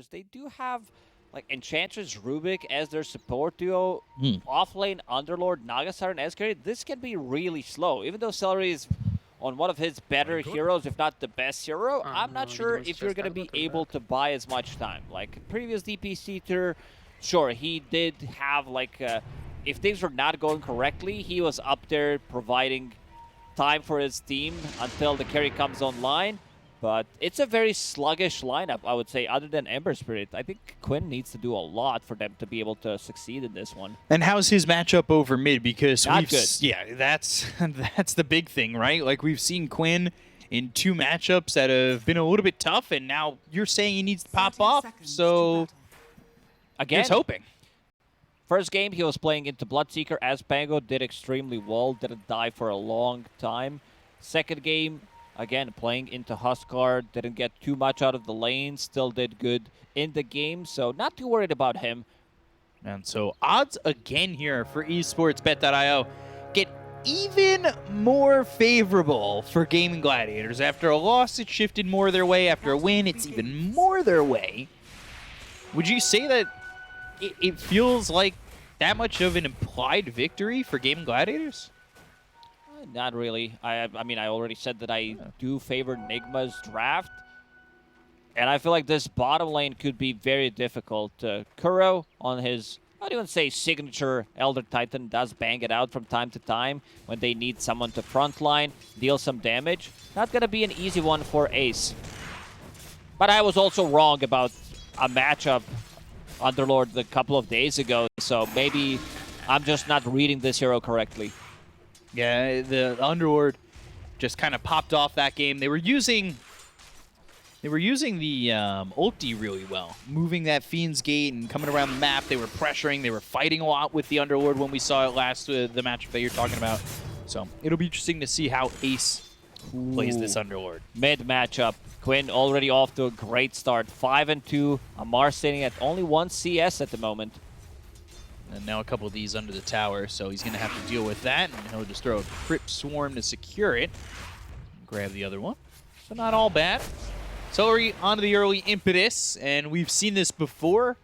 Gladiators, they do have like Enchantress Rubik as their support duo. Offlane, Underlord, Nagasar, and Eskari. This can be really slow. Even though Celery is on one of his better heroes, if not the best hero, I'm not sure if you're going to be able to buy as much time. Like previous DPC tour, sure, he did have like, if things were not going correctly, he was up there providing time for his team until the carry comes online. But it's a very sluggish lineup, I would say, other than Ember Spirit. I think Quinn needs to do a lot for them to be able to succeed in this one. And how's his matchup over mid? Because not good. Yeah, that's the big thing, right? Like we've seen Quinn in 2 matchups that have been a little bit tough, and now you're saying he needs to pop off. So again, just hoping. First game, he was playing into Bloodseeker as Pango, did extremely well, didn't die for a long time. Second game, again, playing into Huskar, didn't get too much out of the lane, still did good in the game, so not too worried about him. And so odds again here for esportsbet.io get even more favorable for Gaimin Gladiators. After a loss, it shifted more their way. After a win, it's even more their way. Would you say that it feels like that much of an implied victory for Gaimin Gladiators? Not really. I mean, I already said that I do favor Nigma's draft. And I feel like this bottom lane could be very difficult. Kuro on his, I don't even say signature Elder Titan, does bang it out from time to time when they need someone to frontline, deal some damage. Not going to be an easy one for Ace. But I was also wrong about a matchup Underlord a couple of days ago, so maybe I'm just not reading this hero correctly. Yeah, the Underlord just kind of popped off that game. They were using the ulti really well, moving that Fiend's Gate and coming around the map. They were pressuring, they were fighting a lot with the Underlord when we saw it last, the matchup that you're talking about. So it'll be interesting to see how Ace plays this Underlord. Mid matchup. Quinn already off to a great start. 5-2. Amar sitting at only 1 CS at the moment. And now a couple of these under the tower, so he's going to have to deal with that, and he'll just throw a Crypt Swarm to secure it. Grab the other one. So not all bad. Celery onto the early impetus, and we've seen this before.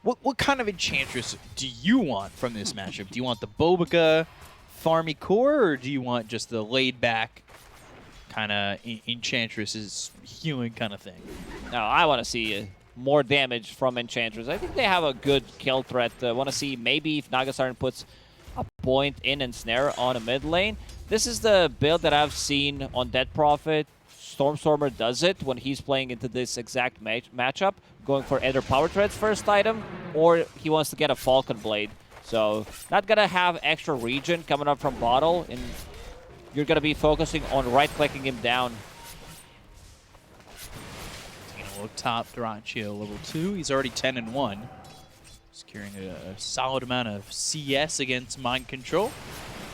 What kind of Enchantress do you want from this matchup? Do you want the Bobica farmy core, or do you want just the laid-back kind of Enchantress's healing kind of thing? No, I want to see more damage from Enchantress. I think they have a good kill threat. I want to see maybe if Nagasarn puts a point in and snare on a mid lane. This is the build that I've seen on Dead Prophet. Stormstormer does it when he's playing into this exact matchup, going for either Power Tread's first item, or he wants to get a Falcon Blade. So not going to have extra regen coming up from bottle, and you're going to be focusing on right-clicking him down. Look top, Durantio level 2. He's already 10-1. Securing a solid amount of CS against Mind Control.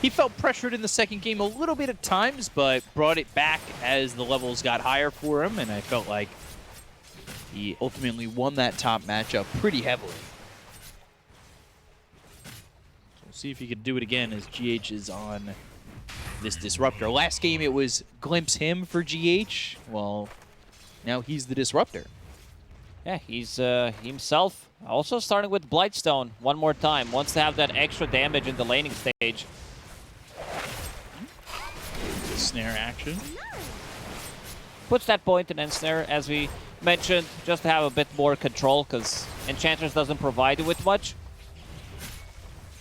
He felt pressured in the second game a little bit at times, but brought it back as the levels got higher for him, and I felt like he ultimately won that top matchup pretty heavily. So we'll see if he can do it again as GH is on this Disruptor. Last game it was Glimpse him for GH. Well, now he's the Disruptor. Yeah, he's himself. Also starting with Blightstone one more time. Wants to have that extra damage in the laning stage. Snare action. Puts that point in ensnare, as we mentioned, just to have a bit more control, because Enchantress doesn't provide you with much.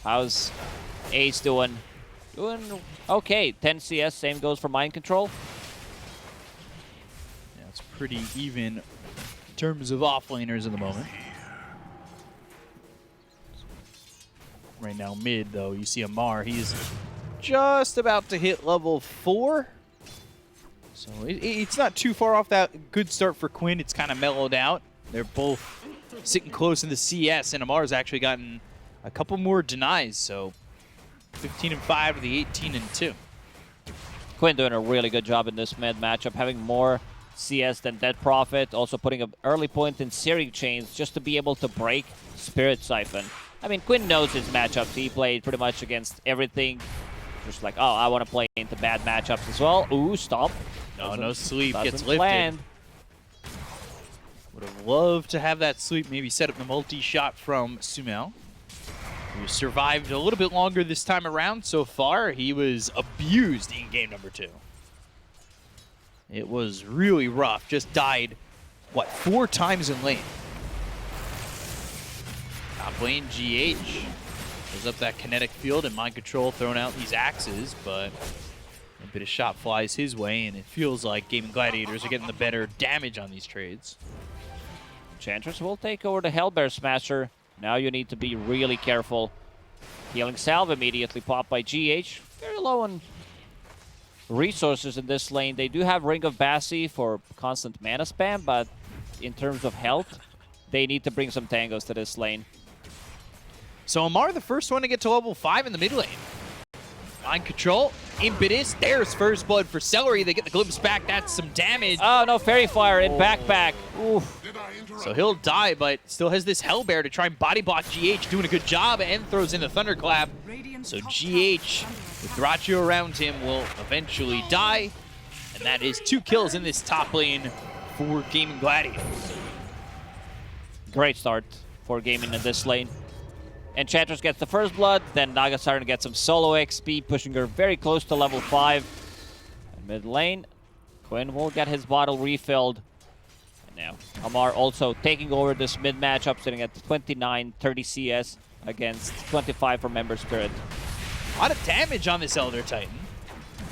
How's Ace doing? Doing okay. 10 CS, same goes for Mind Control. Yeah, it's pretty even in terms of offlaners at the moment. Right now mid, though, you see Amar. He's just about to hit level 4. So it's not too far off that good start for Quinn. It's kind of mellowed out. They're both sitting close in the CS, and Amar's actually gotten a couple more denies. So 15-5 to the 18-2. Quinn doing a really good job in this mid matchup, having more CS than Dead Prophet, also putting an early point in Searing Chains just to be able to break Spirit Siphon. I mean, Quinn knows his matchups. He played pretty much against everything. Just like, oh, I want to play into bad matchups as well. Ooh, stop. No sleep gets lifted. Planned. Would have loved to have that sweep, maybe set up the multi-shot from Sumail, who survived a little bit longer this time around so far. He was abused in game number 2. It was really rough. Just died, what, 4 times in lane. Top lane, GH. Goes up that kinetic field and mind control, throwing out these axes, but a bit of shot flies his way, and it feels like Gaimin Gladiators are getting the better damage on these trades. Enchantress will take over the Hellbear Smasher. Now you need to be really careful. Healing Salve immediately popped by GH. Very low on resources in this lane. They do have Ring of Bassi for constant mana spam, but in terms of health, they need to bring some tangos to this lane. So Amar, the first one to get to level 5 in the mid lane. Mind control, impetus, there's first blood for Celery. They get the glimpse back, that's some damage. Oh no, Fairy Fire in backpack. Oof. So he'll die, but still has this Hellbear to try and body block GH, doing a good job, and throws in the Thunderclap. So GH, with Ratio around him, will eventually die. And that is 2 kills in this top lane for Gaimin Gladiators. Great start for Gaimin in this lane. Enchantress gets the first blood, then Nagasiren gets some solo XP, pushing her very close to level 5. And mid lane, Quinn will get his bottle refilled. And now Amar also taking over this mid matchup, sitting at 29, 30 CS against 25 for Member Spirit. A lot of damage on this Elder Titan.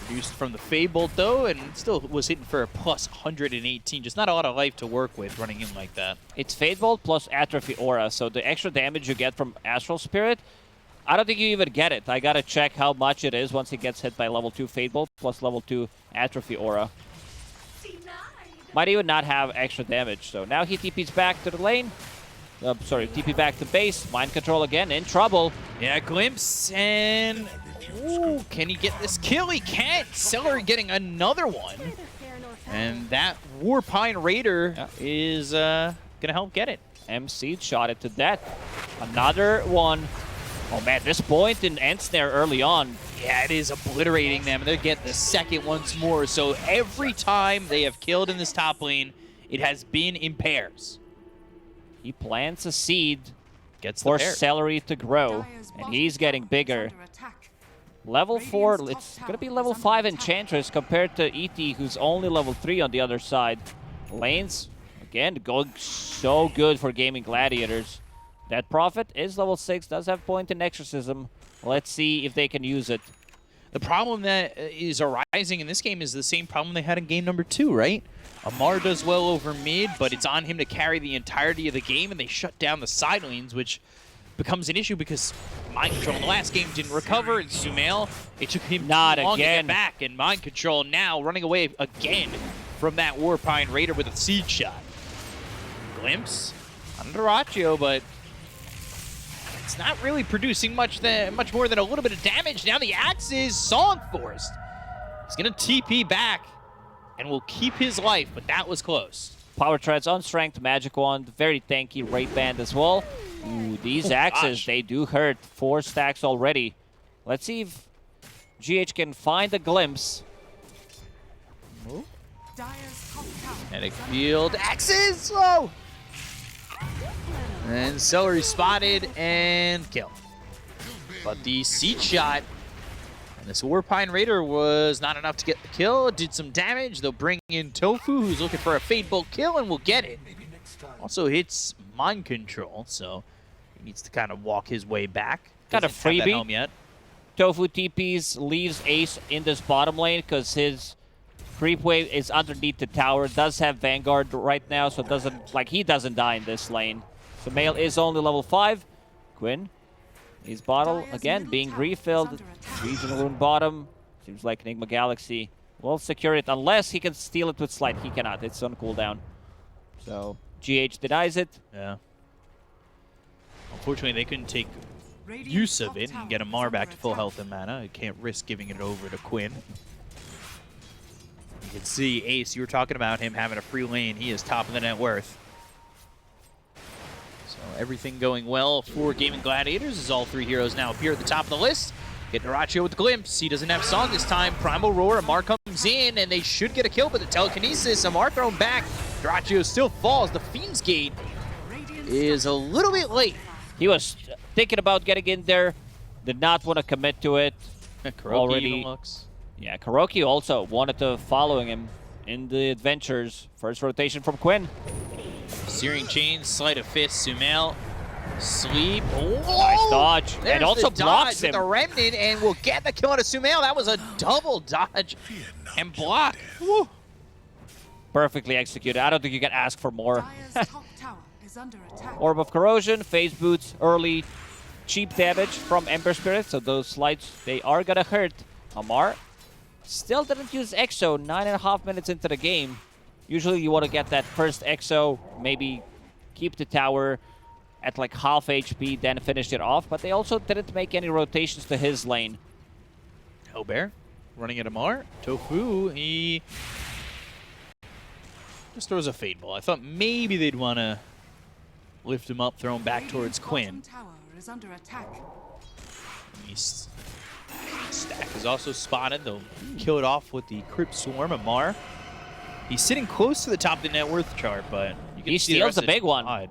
Reduced from the Fade Bolt though, and still was hitting for a plus 118. Just not a lot of life to work with running in like that. It's Fade Bolt plus Atrophy Aura, so the extra damage you get from Astral Spirit, I don't think you even get it. I gotta check how much it is once he gets hit by level 2 Fade Bolt plus level 2 Atrophy Aura. Might even not have extra damage, so now he TP's back to the lane. TP back to base. Mind control again, in trouble. Yeah, glimpse, and ooh, can he get this kill? He can't. Celery getting another one. And that Warpine Raider is going to help get it. MC shot it to death. Another one. Oh man, this point in Ensnare early on. Yeah, it is obliterating them. They're getting the second once more. So every time they have killed in this top lane, it has been in pairs. He plants a seed Gets for pair. Celery to grow, and he's getting bigger. Level 4, it's going to be level 5 Enchantress compared to ET, who's only level 3 on the other side. Lanes, again, going so good for Gaimin Gladiators. That Prophet is level 6, does have point in Exorcism. Let's see if they can use it. The problem that is arising in this game is the same problem they had in game number 2, right? Amar does well over mid, but it's on him to carry the entirety of the game, and they shut down the side lanes, which becomes an issue because Mind Control in the last game didn't recover, and Sumail, it took him Not too long again. to get back, and Mind Control now running away again from that Warpine Raider with a seed shot. Glimpse on Ratio, but it's not really producing much more than a little bit of damage. Now the axe is Song Forest. He's going to TP back and will keep his life, but that was close. Power Treads on Strength, Magic Wand, very tanky Raid Band as well. Ooh, these axes, they do hurt. 4 stacks already. Let's see if GH can find a glimpse. Kinetic field, axes! Whoa! And Celery spotted and kill. But the seed shot, and this Warpine Raider was not enough to get the kill. Did some damage. They'll bring in Tofu, who's looking for a Fade Bolt kill, and will get it. Also hits Mind Control, so he needs to kind of walk his way back. Got a Doesn't have that freebie. home yet. Tofu TPs, leaves Ace in this bottom lane because his creep wave is underneath the tower. Does have Vanguard right now, so he doesn't die in this lane. So Male is only level 5. Quinn, his bottle again being refilled. Regional Rune bottom. Seems like Nigma Galaxy will secure it unless he can steal it with Slide. He cannot. It's on cooldown. So GH denies it. Yeah. Unfortunately, they couldn't take use of it and get Amar back to full health and mana. You can't risk giving it over to Quinn. You can see Ace, you were talking about him having a free lane. He is top of the net worth. So everything going well for Gaimin Gladiators as all 3 heroes now appear at the top of the list. Get Naratio with the glimpse. He doesn't have Song this time. Primal Roar. Amar comes in, and they should get a kill, but the telekinesis. Amar thrown back. Dyrachyo still falls. The Fiend's Gate is a little bit late. He was thinking about getting in there, did not want to commit to it. Kuroki even looks. Yeah, Kuroki also wanted to follow him in the adventures. First rotation from Quinn. Searing Chains, Sleight of Fist, Sumail, Sleep. Oh, Nice dodge. There's And also the blocks dodge him. with the Remnant, and we'll get the kill on a Sumail. That was a double dodge and block. Woo. Perfectly executed. I don't think you can ask for more. Dire's top tower is under attack. Orb of Corrosion, Phase Boots, early cheap damage from Ember Spirit, so those slides, they are gonna hurt. Amar still didn't use Exo 9.5 minutes into the game. Usually you want to get that first Exo, maybe keep the tower at like half HP, then finish it off, but they also didn't make any rotations to his lane. Hellbear running at Amar. Tofu, he just throws a Fade Ball. I thought maybe they'd want to lift him up, throw him back towards Quinn. Bottom tower is under attack. Stack is also spotted. They'll kill it off with the Crypt Swarm. Amar, he's sitting close to the top of the net worth chart, but you can He see the steals rest a of big the one. squad.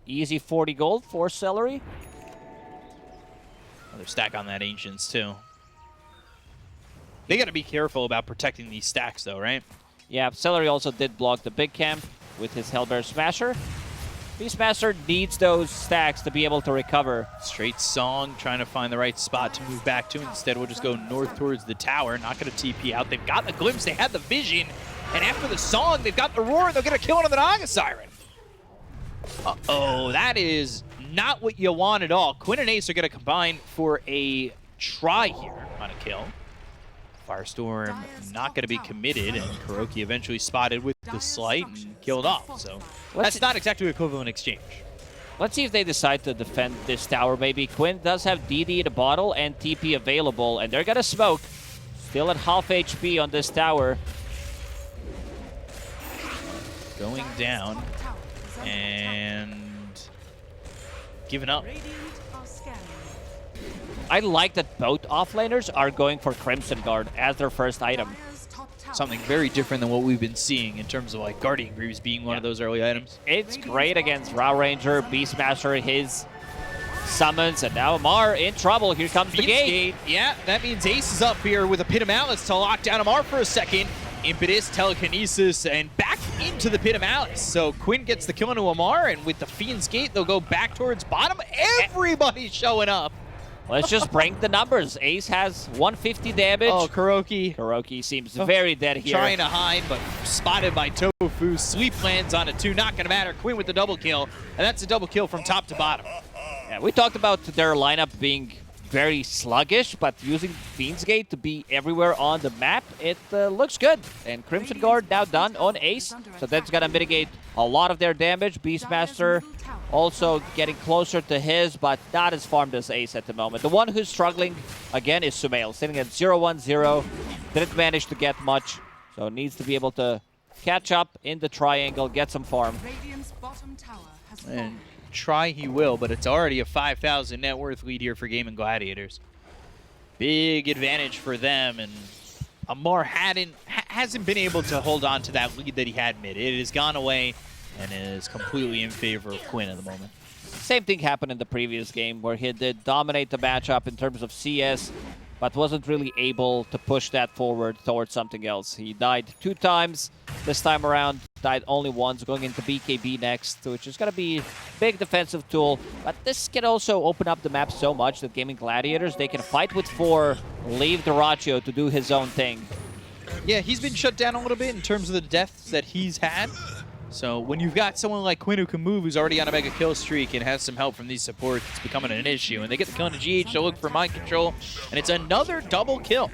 Easy 40 gold for Celery. Another stack on that Ancients, too. They got to be careful about protecting these stacks, though, right? Yeah, Celery also did block the big camp with his Hellbear Smasher. Beastmaster needs those stacks to be able to recover. Straight Song trying to find the right spot to move back to. Instead, we'll just go north towards the tower. Not going to TP out. They've got the glimpse. They had the vision. And after the Song, they've got the roar. And they're going to kill it on the Naga Siren. Uh-oh, that is not what you want at all. Quinn and Ace are going to combine for a try here on a kill. Firestorm not going to be committed, and Kuroki eventually spotted with the Slight and killed off. So that's not exactly equivalent exchange. Let's see if they decide to defend this tower. Maybe Quinn does have DD in the bottle and TP available, and they're going to smoke. Still at half HP on this tower. Going down and giving up. Radiant are scanning. I like that both offlaners are going for Crimson Guard as their first item. Dire's top tower Something very different than what we've been seeing in terms of like Guardian Greaves being one of those early items. It's great against Raw Ranger, Beastmaster, his summons, and now Amar in trouble. Here comes the Fiend's gate. Yeah, that means Ace is up here with a Pit of Malice to lock down Amar for a second. Impetus, Telekinesis, and back into the Pit of Malice. So Quinn gets the kill onto Amar, and with the Fiend's Gate, they'll go back towards bottom. Everybody's showing up. Let's just bring the numbers. Ace has 150 damage. Oh, Kuroki Kuroki seems very dead here. trying to hide, but spotted by Tofu. Sleep lands on a 2, not going to matter. Quinn with the double kill, and that's a double kill from top to bottom. Yeah, we talked about their lineup being very sluggish, but using Fiend's Gate to be everywhere on the map, it looks good. And Crimson Guard now done on Ace, so that's going to mitigate a lot of their damage. Beastmaster also getting closer to his, but not as farmed as Ace at the moment. The one who's struggling, again, is Sumail, sitting at 0-1-0. Didn't manage to get much, so needs to be able to catch up in the triangle, get some farm. Radiant's bottom tower has And fallen. try he will, but it's already a 5,000 net worth lead here for Gaimin Gladiators. Big advantage for them, and Amar hasn't been able to hold on to that lead that he had mid. It has gone away and is completely in favor of Quinn at the moment. Same thing happened in the previous game where he did dominate the matchup in terms of CS, but wasn't really able to push that forward towards something else. He died 2 times this time around, died only once, going into BKB next, which is going to be a big defensive tool. But this can also open up the map so much that Gaimin Gladiators, they can fight with 4, leave Dyrachyo to do his own thing. Yeah, he's been shut down a little bit in terms of the deaths that he's had. So when you've got someone like Quinn who can move, who's already on a mega kill streak and has some help from these supports, it's becoming an issue. And they get the kill into GH to look for mind control, and it's another double kill.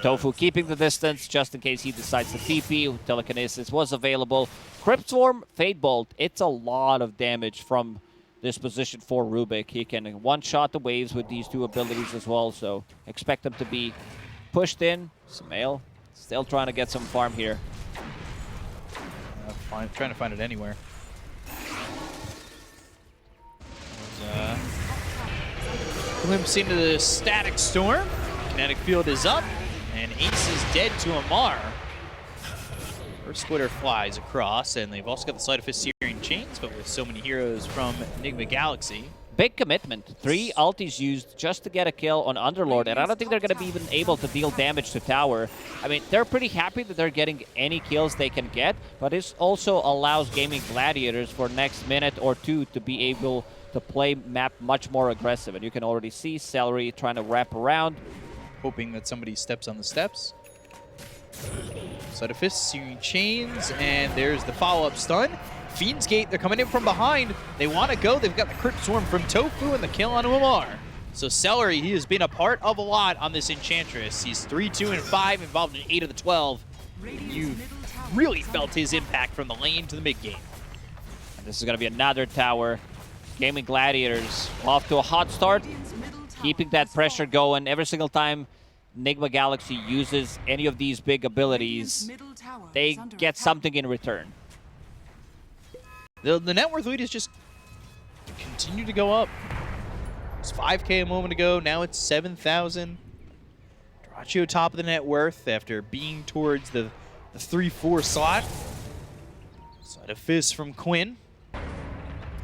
Tofu keeping the distance just in case he decides to TP. Telekinesis was available. Crypt Swarm, Fade Bolt. It's a lot of damage from this position for Rubik. He can one-shot the waves with these 2 abilities as well, so expect him to be pushed in. Sumail still trying to get some farm here. Trying to find it anywhere. Glimpse into the Static Storm. Kinetic Field is up, and Ace is dead to Amar. First splitter flies across, and they've also got the Sleight of Fist Searing Chains, but with so many heroes from Nigma Galaxy. Big commitment. 3 ultis used just to get a kill on Underlord, and I don't think they're going to be even able to deal damage to tower. I mean, they're pretty happy that they're getting any kills they can get, but this also allows Gaimin Gladiators for next minute or two to be able to play map much more aggressive. And you can already see Celery trying to wrap around. Hoping that somebody steps on the steps. Sleight of Fist, Searing Chains, and there's the follow-up stun. Fiend's Gate, they're coming in from behind. They want to go. They've got the Crypt Swarm from Tofu and the kill on Umar. So Celery, he has been a part of a lot on this Enchantress. He's 3, 2, and 5, involved in 8 of the 12. You've really felt his impact from the lane to the mid game. And this is going to be another tower. Gaimin Gladiators off to a hot start, keeping that pressure going. Every single time Nigma Galaxy uses any of these big abilities, they get something in return. The net worth lead is just continue to go up. It's 5K a moment ago. Now it's 7,000. Draccio top of the net worth after being towards the 3-4 slot. Sleight of Fist from Quinn.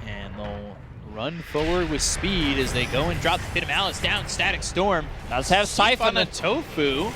And they'll run forward with speed as they go and drop the Pit of Malice down. Static Storm. Does have Siphon on the Tofu.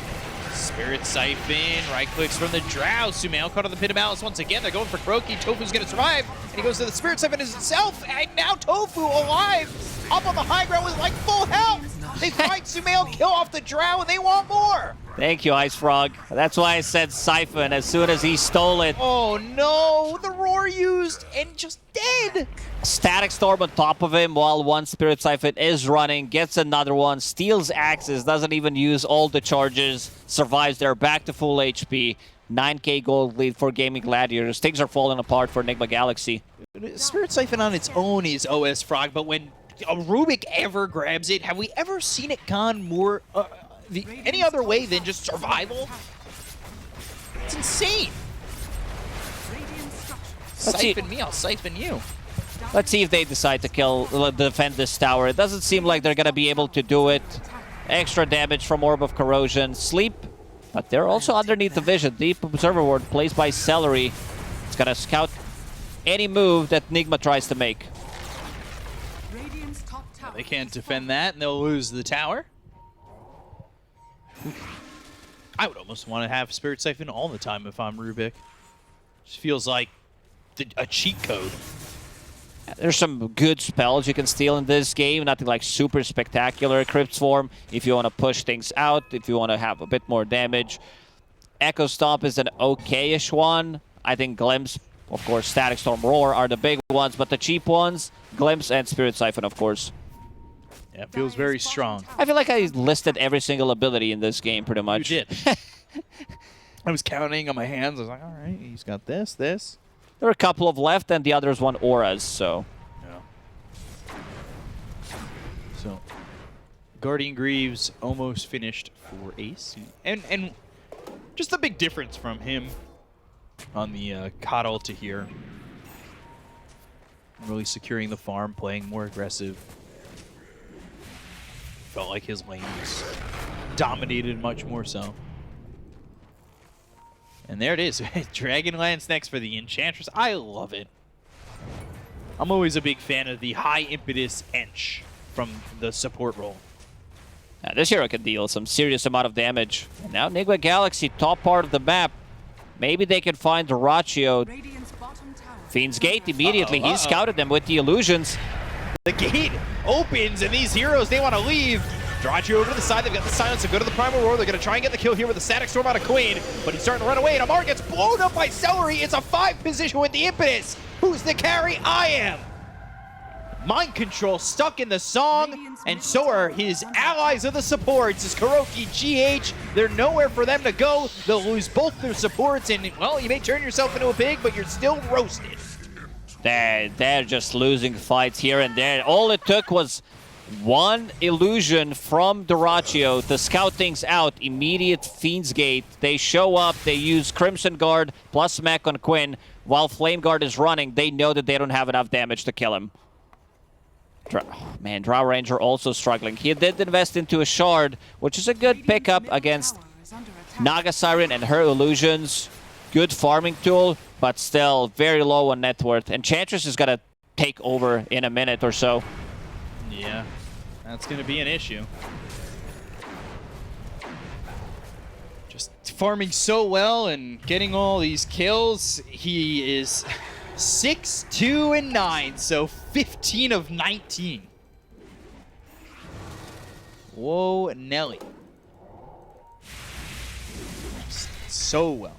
Spirit Siphon, right clicks from the Drow. Sumail caught on the Pit of Malice once again. They're going for Kroki. Tofu's going to survive. And he goes to the Spirit Siphon himself. And now Tofu alive. Up on the high ground with like full health. They find Sumail, kill off the Drow, and they want more. Thank you, Ice Frog. That's why I said Siphon as soon as he stole it. Oh no, the Roar used and just dead. Static Storm on top of him while one Spirit Siphon is running, gets another one, steals axes, doesn't even use all the charges, survives there, back to full HP. 9K gold lead for Gaimin Gladiators. Things are falling apart for Nigma Galaxy. Spirit Siphon on its own is OS Frog, but when a Rubik ever grabs it, have we ever seen it gone more any other way than just survival? It's insane. Siphon me, I'll siphon you. Let's see if they decide to defend this tower. It doesn't seem like they're going to be able to do it. Extra damage from Orb of Corrosion. Sleep, but they're also underneath the vision. Deep Observer Ward plays by Celery. It's going to scout any move that Nigma tries to make. They can't defend that, and they'll lose the tower. I would almost want to have Spirit Siphon all the time if I'm Rubik. Just feels like a cheat code. There's some good spells you can steal in this game. Nothing like super spectacular. Crypt Swarm, if you want to push things out, if you want to have a bit more damage. Echo Stomp is an okay-ish one. I think Glimpse, of course, Static Storm, Roar are the big ones, but the cheap ones, Glimpse and Spirit Siphon, of course. Yeah, it feels very strong. I feel like I listed every single ability in this game, pretty much. You did. I was counting on my hands. I was like, all right, he's got this. There are a couple of left, and the others want auras, so... Yeah. So, Guardian Greaves almost finished for Ace. And just the big difference from him on the Coddle to here. Really securing the farm, playing more aggressive. Felt like his lane was dominated much more so. And there it is. Dragonlance next for the Enchantress. I love it. I'm always a big fan of the high impetus Ench from the support role. Now, this hero can deal some serious amount of damage. And now Nigma Galaxy, top part of the map. Maybe they can find Draccio. Fiend's Gate immediately. He scouted them with the illusions. The gate opens, and these heroes, they want to leave. Draccio over to the side. They've got the silence to go to the Primal Roar. They're going to try and get the kill here with the Static Storm out of Queen, but he's starting to run away, and Amar gets blown up by Celery. It's a 5 position with the impetus. Who's the carry? I am. Mind Control stuck in the song, and so are his allies of the supports. Is Kuroki, GH. They're nowhere for them to go. They'll lose both their supports, and, well, you may turn yourself into a pig, but you're still roasted. They're just losing fights here and there. All it took was one illusion from Draccio to scout things out. Immediate Fiend's Gate. They show up, they use Crimson Guard plus Mech on Quinn. While Flame Guard is running, they know that they don't have enough damage to kill him. Drow Ranger also struggling. He did invest into a Shard, which is a good pickup against Naga Siren and her illusions. good farming tool, but still very low on net worth. Enchantress is gonna take over in a minute or so. Yeah, that's going to be an issue. Just farming so well and getting all these kills. He is 6, 2, and 9, so 15 of 19. Whoa, Nelly. So well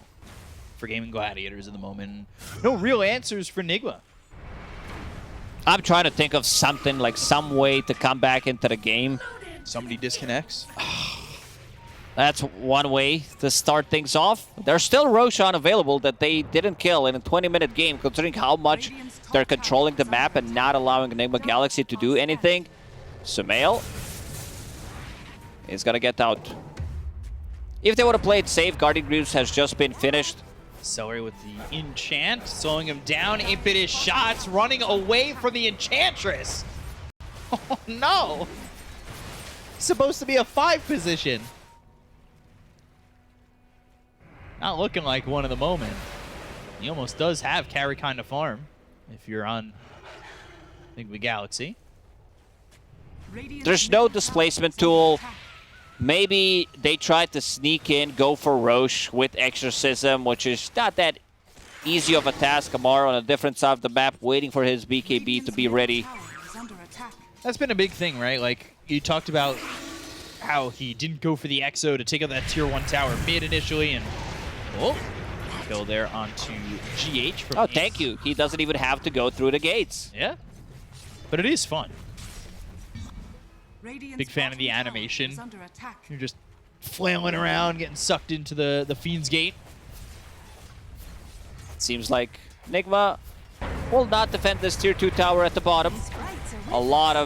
for Gaimin Gladiators at the moment. No real answers for Nigma. I'm trying to think of something, like some way to come back into the game. Somebody disconnects. That's one way to start things off. There's still Roshan available that they didn't kill in a 20-minute game, considering how much they're controlling the map and not allowing Nigma Galaxy to do anything. Sumail is gonna get out. If they would have played safe, Guardian Greaves has just been finished. Celery with the enchant, slowing him down. Impetus shots, running away from the Enchantress. Oh no! Supposed to be a 5 position. Not looking like one at the moment. He almost does have carry kind of farm if you're on Nigma Galaxy. There's no displacement tool. Maybe they tried to sneak in, go for Roche with Exorcism, which is not that easy of a task. Amar on a different side of the map, waiting for his BKB to be ready. That's been a big thing, right? Like, you talked about how he didn't go for the Exo to take out that tier 1 tower mid initially, and kill there onto GH. From thank you. He doesn't even have to go through the gates. Yeah, but it is fun. Big fan of the animation. You're just flailing around, getting sucked into the Fiend's Gate. Seems like Nigma will not defend this tier 2 tower at the bottom. A lot of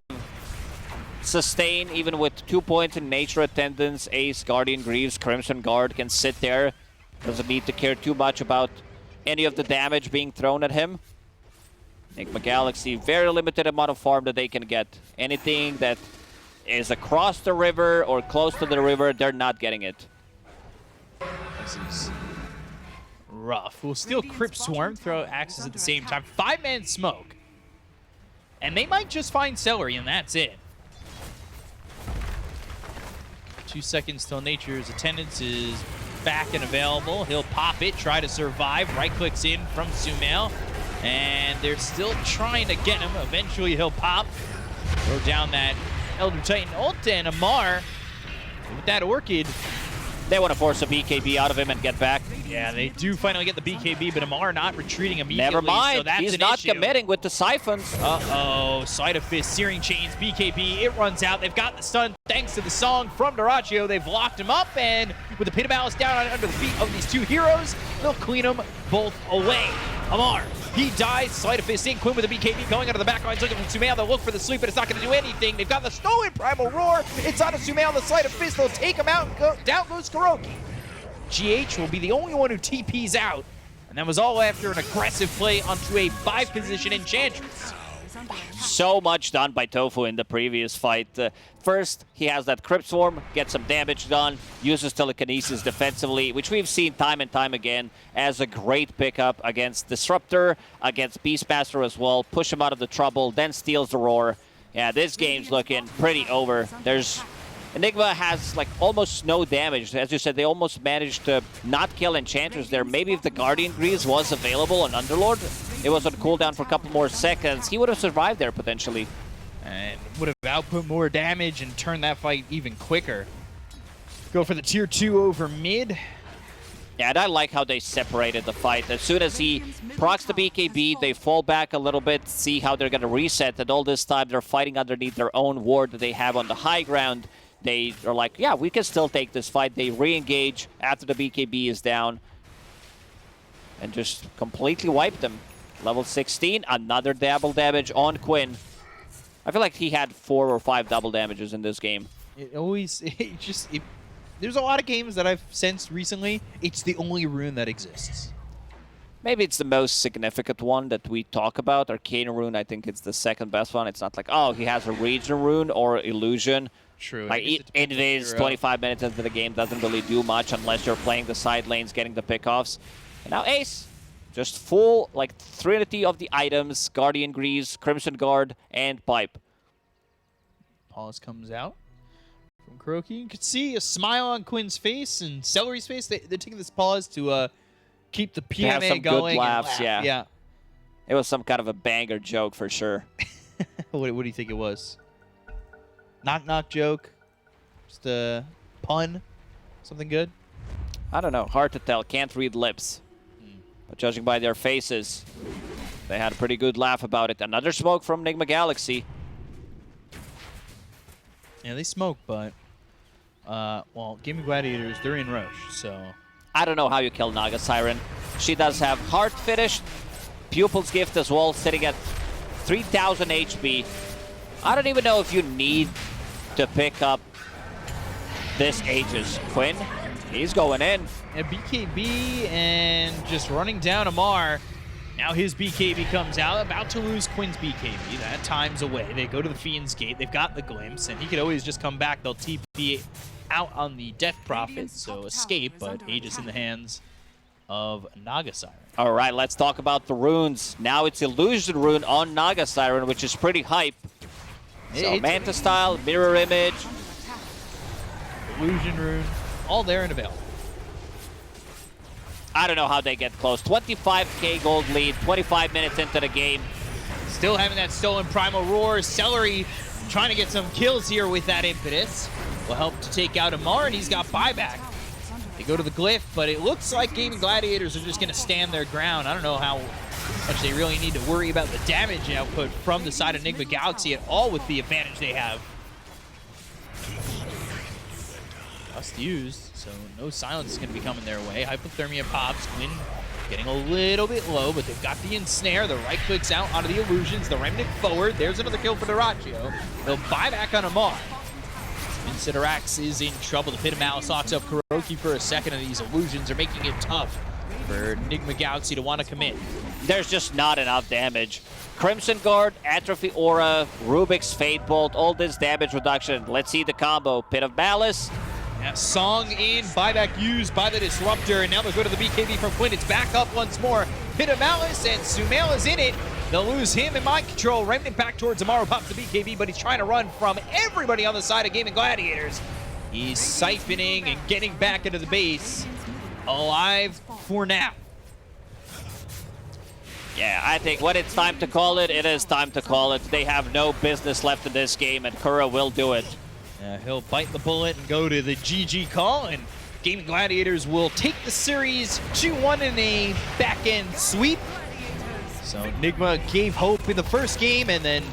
sustain, even with 2 points in Nature Attendance. Ace, Guardian Greaves, Crimson Guard can sit there. Doesn't need to care too much about any of the damage being thrown at him. Nigma Galaxy, very limited amount of farm that they can get. Anything that is across the river or close to the river, they're not getting it. This is rough. We'll steal Crypt Swarm, throw axes at the same time. 5-man smoke. And they might just find Celery, and that's it. 2 seconds till Nature's Attendance is back and available. He'll pop it, try to survive. Right-clicks in from Sumail. And they're still trying to get him. Eventually he'll pop. Throw down that Elder Titan ult, and Amar with that Orchid. They want to force a BKB out of him and get back. Yeah, they do finally get the BKB, but Amar not retreating immediately. Never mind, so that's he's an not issue. committing with the siphons. Uh-oh, Sleight of Fist, Searing Chains, BKB, it runs out. They've got the stun thanks to the song from Dyrachyo. They've locked him up, and with the Pit of Malice down under the feet of these two heroes, they'll clean them both away. Amar, he dies. Sleight of Fist in. Quinn with the BKB going out of the back lines, looking for Sumail. They'll look for the sleep, but it's not going to do anything. They've got the stolen Primal Roar. It's on a Sumail. The Sleight of Fist, they'll take him out. Down goes Kuroki. GH will be the only one who TPs out. And that was all after an aggressive play onto a 5-position Enchantress. So much done by Tofu in the previous fight. First, he has that Crypt Swarm, gets some damage done, uses telekinesis defensively, which we've seen time and time again as a great pickup against Disruptor, against Beastmaster as well. Push him out of the trouble, then steals the Roar. Yeah, this game's looking pretty over. Enigma has like almost no damage. As you said, they almost managed to not kill Enchanters there. Maybe if the Guardian Greaves was available on Underlord, it was on cooldown for a couple more seconds, he would have survived there potentially. And would have output more damage and turned that fight even quicker. Go for the tier 2 over mid. Yeah, and I like how they separated the fight. As soon as he procs the BKB, they fall back a little bit, see how they're going to reset. And all this time, they're fighting underneath their own ward that they have on the high ground. They are like, yeah, we can still take this fight. They re-engage after the BKB is down and just completely wipe them. Level 16, another double damage on Quinn. I feel like he had 4 or 5 double damages in this game. There's a lot of games that I've sensed recently, it's the only rune that exists. Maybe it's the most significant one that we talk about. Arcane Rune, I think it's the second best one. It's not like, oh, he has a Region Rune or Illusion. True. Like, Invis, 25 minutes into the game doesn't really do much unless you're playing the side lanes, getting the pickoffs. And now Ace. Just full, like, trinity of the items. Guardian Greaves, Crimson Guard, and Pipe. Pause comes out from Kuroki. You can see a smile on Quinn's face and Celery's face. They're taking this pause to keep the have PMA some going. good laughs, and laugh. yeah. It was some kind of a banger joke for sure. What do you think it was? Knock joke? Just a pun? Something good? I don't know. Hard to tell. Can't read lips. But judging by their faces, they had a pretty good laugh about it. Another smoke from Nigma Galaxy. Yeah, they smoke, but well, Gaimin Gladiators, they're in rush, so I don't know how you kill Naga Siren. She does have Heart Finish, Pupil's Gift as well, sitting at 3,000 HP. I don't even know if you need to pick up this Aegis. Quinn, he's going in. And BKB and just running down Amar. Now his BKB comes out, about to lose Quinn's BKB. That time's away. They go to the Fiend's Gate. They've got the Glimpse, and he could always just come back. They'll TP out on the Death Prophet, so escape, but Aegis in the hands of Naga Siren. All right, let's talk about the runes. Now it's Illusion Rune on Naga Siren, which is pretty hype. So Manta Style, Mirror Image. Illusion Rune, all there and available. I don't know how they get close. 25k gold lead, 25 minutes into the game. Still having that stolen Primal Roar. Celery trying to get some kills here with that impetus. Will help to take out Amar, and he's got buyback. They go to the Glyph, but it looks like Gaimin Gladiators are just going to stand their ground. I don't know how much they really need to worry about the damage output from the side of Nigma Galaxy at all with the advantage they have. Just used, so no silence is going to be coming their way. Hypothermia pops. Quinn getting a little bit low, but they've got the ensnare. The right clicks out onto the illusions. The remnant forward. There's another kill for Duraccio. They'll buy back on Amar. Inciderax is in trouble. The Pit of Malice locks up Kuroki for a second, and these illusions are making it tough for Nigma Galaxy to want to commit. There's just not enough damage. Crimson Guard, Atrophy Aura, Rubik's Fate Bolt, all this damage reduction. Let's see the combo. Pit of Malice. Song in, buyback used by the Disruptor, and now they'll go to the BKB from Quinn. It's back up once more. Pit of Malice, and Sumail is in it. They'll lose him in mind control. Remnant back towards Amaru, pops the BKB, but he's trying to run from everybody on the side of Gaimin Gladiators. He's siphoning and getting back into the base. Alive for now. Yeah, I think when it's time to call it, it is time to call it. They have no business left in this game, and Kura will do it. He'll bite the bullet and go to the GG call, and Gaimin Gladiators will take the series 2-1 in a back-end sweep. So Nigma gave hope in the first game, and then